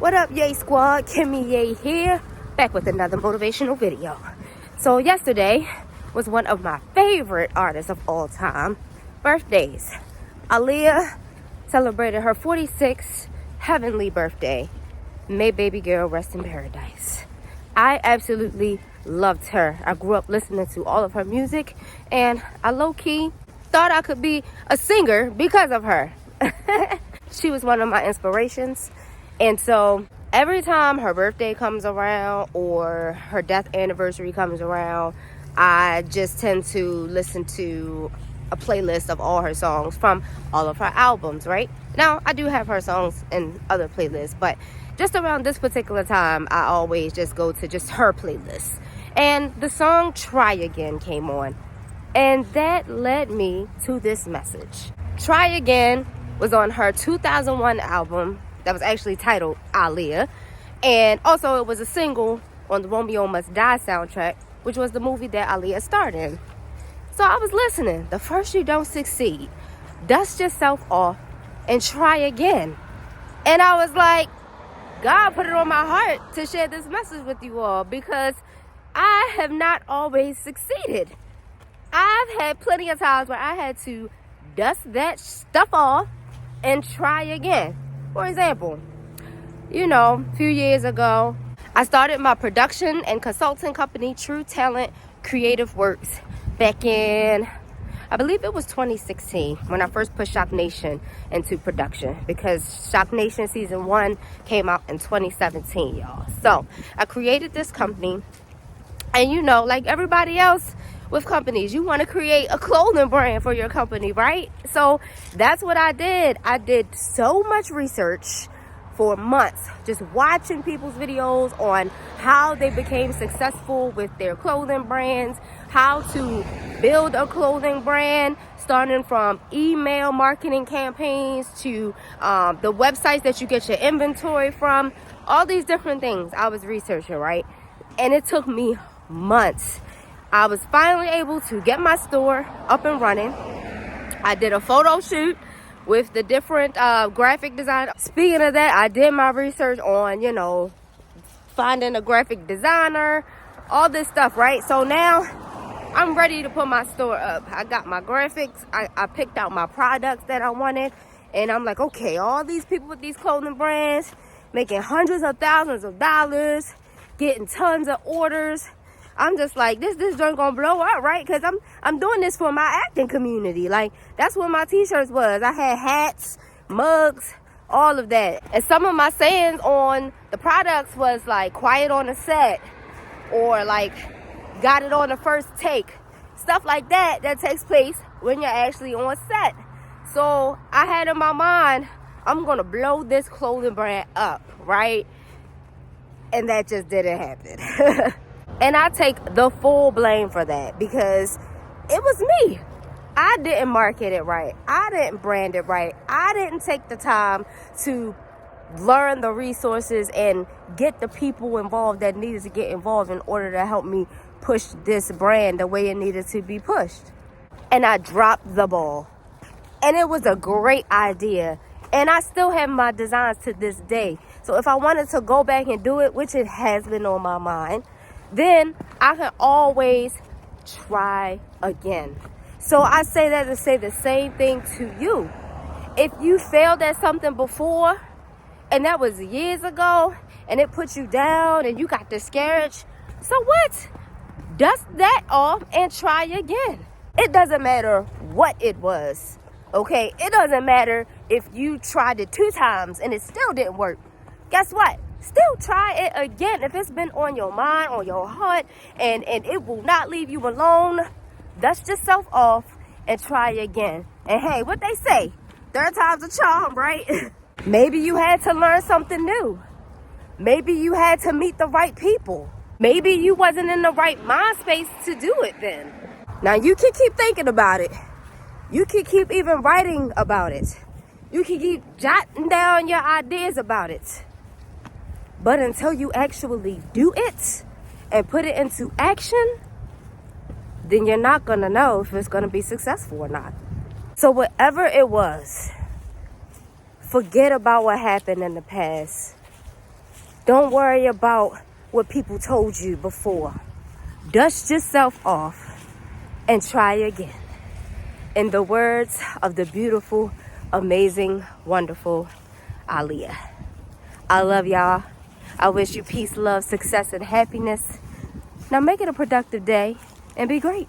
What up, Yay Squad? Kimmy Yay here, back with another motivational video. So yesterday was one of my favorite artists of all time birthdays. Aaliyah celebrated her 46th heavenly birthday. May baby girl rest in paradise. I absolutely loved her. I grew up listening to all of her music, and I low-key thought I could be a singer because of her. She was one of my inspirations. And so every time her birthday comes around or her death anniversary comes around, I just tend to listen to a playlist of all her songs from all of her albums, right? Now, I do have her songs in other playlists, but just around this particular time, I always just go to just her playlist. And the song Try Again came on. And that led me to this message. Try Again was on her 2001 album that was actually titled Aaliyah. And also it was a single on the Romeo Must Die soundtrack, which was the movie that Aaliyah starred in. So I was listening. The first you don't succeed, dust yourself off and try again. And I was like, God put it on my heart to share this message with you all because I have not always succeeded. I've had plenty of times where I had to dust that stuff off and try again. For example, a few years ago, I started my production and consulting company, True Talent Creative Works, back in, I believe it was 2016, when I first put Shock Nation into production, because Shock Nation Season 1 came out in 2017, y'all. So I created this company, and like everybody else with companies, you want to create a clothing brand for your company, right? So that's what I did. I did so much research for months, just watching people's videos on how they became successful with their clothing brands, how to build a clothing brand, starting from email marketing campaigns to the websites that you get your inventory from, all these different things I was researching, right? And it took me months. I was finally able to get my store up and running. I did a photo shoot with the different graphic design. Speaking of that, I did my research on, finding a graphic designer, all this stuff, right? So now I'm ready to put my store up. I got my graphics. I picked out my products that I wanted. And I'm like, okay, all these people with these clothing brands making hundreds of thousands of dollars, getting tons of orders. I'm just like, this joint gonna blow up, right? Because I'm doing this for my acting community. Like, that's what my t-shirts was. I had hats, mugs, all of that. And some of my sayings on the products was like, quiet on the set, or like, got it on the first take. Stuff like that takes place when you're actually on set. So I had in my mind, I'm gonna blow this clothing brand up, right? And that just didn't happen. And I take the full blame for that because it was me. I didn't market it right. I didn't brand it right. I didn't take the time to learn the resources and get the people involved that needed to get involved in order to help me push this brand the way it needed to be pushed. And I dropped the ball. And it was a great idea. And I still have my designs to this day. So if I wanted to go back and do it, which it has been on my mind, then I can always try again. So I say that to say the same thing to you. If you failed at something before, and that was years ago, and it put you down and you got discouraged, so what? Dust that off and try again. It doesn't matter what it was, okay? It doesn't matter if you tried it 2 times and it still didn't work. Guess what? Still try it again. If it's been on your mind, on your heart, and it will not leave you alone, dust yourself off and try again. And hey, what they say, 3rd time's a charm, right? Maybe you had to learn something new. Maybe you had to meet the right people. Maybe you wasn't in the right mind space to do it then. Now you can keep thinking about it. You can keep even writing about it. You can keep jotting down your ideas about it. But until you actually do it and put it into action, then you're not going to know if it's going to be successful or not. So whatever it was, forget about what happened in the past Don't worry about what people told you before. Dust yourself off and try again. In the words of the beautiful, amazing, wonderful Aaliyah. I love y'all. I wish you peace, love, success, and happiness. Now make it a productive day and be great.